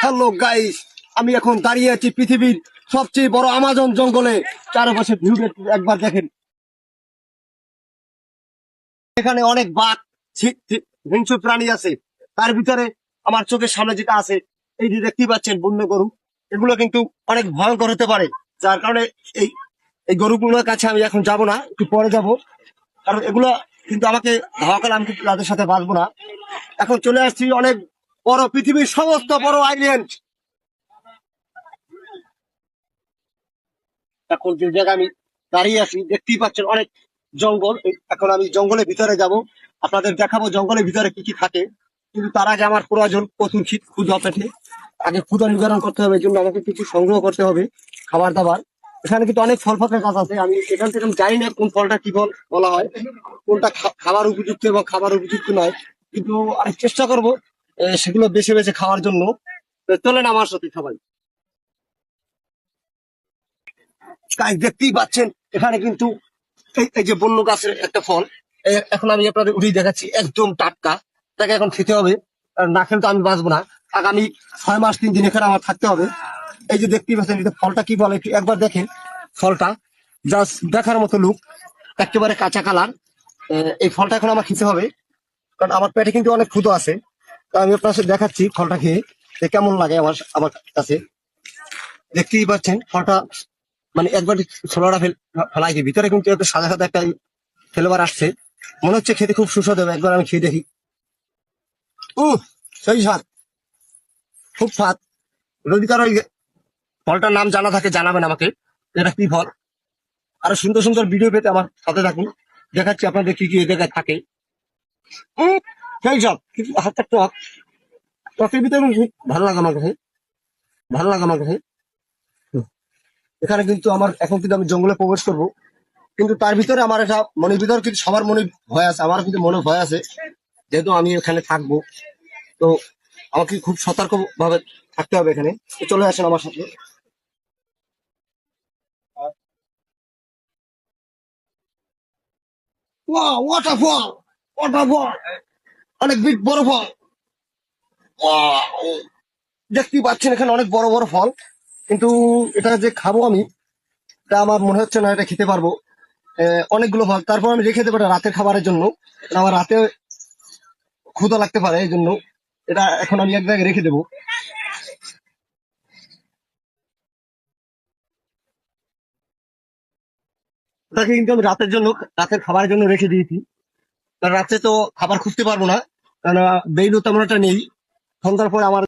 Hello guys, আমি এখন দাঁড়িয়ে আছি পৃথিবীর সবচেয়ে বড় আমাজন জঙ্গলে। চারপাশে ভিউ একবার দেখেন। এখানে অনেক বাঘ, হিংস্র প্রাণী আছে। তার ভিতরে আমার চোখের সামনে যেটা আছে, এই যে দেখতে পাচ্ছেন বন্য গরু, এগুলো কিন্তু অনেক ভয়ঙ্কর হতে পারে। যার কারণে এই এই গরুগুলোর কাছে আমি এখন যাব না, একটু পরে যাব। কারণ এগুলো কিন্তু আমাকে ধাওয়া করলে আমি কিন্তু তাদের সাথে বাঁচবো না। এখন চলে আসছি অনেক বড়, পৃথিবীর সমস্ত বড় আইল্যান্ড। এখন যে জায়গায় আমি দাঁড়িয়ে আছি দেখতেই পাচ্ছেন অনেক জঙ্গল। এখন আমি জঙ্গলের ভিতরে যাব, আপনাদের দেখাবো জঙ্গলের ভিতরে কি কি থাকে। কিন্তু তার আগে আমার প্রয়োজন প্রচুর ক্ষুধা পেটে। আগে ক্ষুধা নিবারণ করতে হবে, এই জন্য আমাকে কিছু সংগ্রহ করতে হবে খাবার দাবার। এখানে কিন্তু অনেক ফল পাকের গাছ আছে, আমি এখান থেকে আমি জানি না কোন ফলটা কি ফল বলা হয়, কোনটা খাবার উপযুক্ত এবং খাবার উপযুক্ত নয়। কিন্তু আমি চেষ্টা করবো সেগুলো বেছে বেছে খাওয়ার জন্য। তো চলেন আমার সাথে সবাই। গাইস দেখতেই পাচ্ছেন এখানে কিন্তু এই যে বন্য গাছের একটা ফল। এখন আমি আপনাদের উঠিয়ে দেখাচ্ছি, একদম টাটকা। তাকে এখন খেতে হবে, আর না খেলে তো আমি বাঁচবো না। আগামী 6 মাস 3 দিন এখানে আমার থাকতে হবে। এই যে দেখতেই পাচ্ছেন এটা ফলটা কি বলে একটু একবার দেখেন। ফলটা জাস্ট দেখার মতো লুক, একেবারে কাঁচা কালার। এই ফলটা এখন আমার খেতে হবে, কারণ আমার পেটে কিন্তু অনেক ক্ষুধা আছে। তো আমি আপনার সাথে দেখাচ্ছি ফলটা খেয়ে যে কেমন লাগে আমার আমার কাছে। দেখতেই পাচ্ছেন ফলটা, মানে একবার ছোলাটা ফেলাই দিই, ভিতরে কিন্তু একটা সাদা সাদা একটা ফ্লেভার আসছে। মনে হচ্ছে খেতে খুব সুস্বাদু হবে, একবার আমি খেয়ে দেখি। সেই স্বাদ, খুব স্বাদ। যদি কারো এই ফলটার নাম জানা থাকে জানাবেন আমাকে, এটা কি ফল। আরো সুন্দর সুন্দর ভিডিও পেতে আমার সাথে থাকুন, দেখাচ্ছি আপনাদের কি কি এ জায়গায় থাকে। সেই সব কিন্তু হাতটা টক, টকের ভিতরে ভালো লাগে আমার কাছে, ভালো লাগে আমার কাছে। এখানে কিন্তু আমার এখন কিন্তু আমি জঙ্গলে প্রবেশ করবো, কিন্তু তার ভিতরে আমার এটা মনের ভিতরে কিন্তু সবার মনে ভয় আছে, আমার কিন্তু মনে ভয় আছে। যেহেতু আমি এখানে থাকবো, তো আমাকে খুব সতর্ক ভাবে থাকতে হবে এখানে। তো চলে আসেন আমার সাথে। ওয়াটারফল, ওয়াটারফল, অনেক বিগ বড় ফল। Wow! দেখতেই পাচ্ছেন এখানে অনেক বড় বড় ফল, কিন্তু এটা যে খাবো আমি, এটা আমার মনে হচ্ছে না এটা খেতে পারবো। অনেকগুলো ফল, তারপর আমি রেখে দেবো এটা রাতের খাবারের জন্য। কারণ আমার রাতে ক্ষুধা লাগতে পারে, এই জন্য এটা এখন আমি এক জায়গায় রেখে দেবো। ওটাকে কিন্তু আমি রাতের জন্য, রাতের খাবারের জন্য রেখে দিয়েছি। কারণ রাতে তো খাবার খুঁজতে পারবো না, কারণ বেইলও তেমন একটা নেই। সন্ধ্যার পরে আমার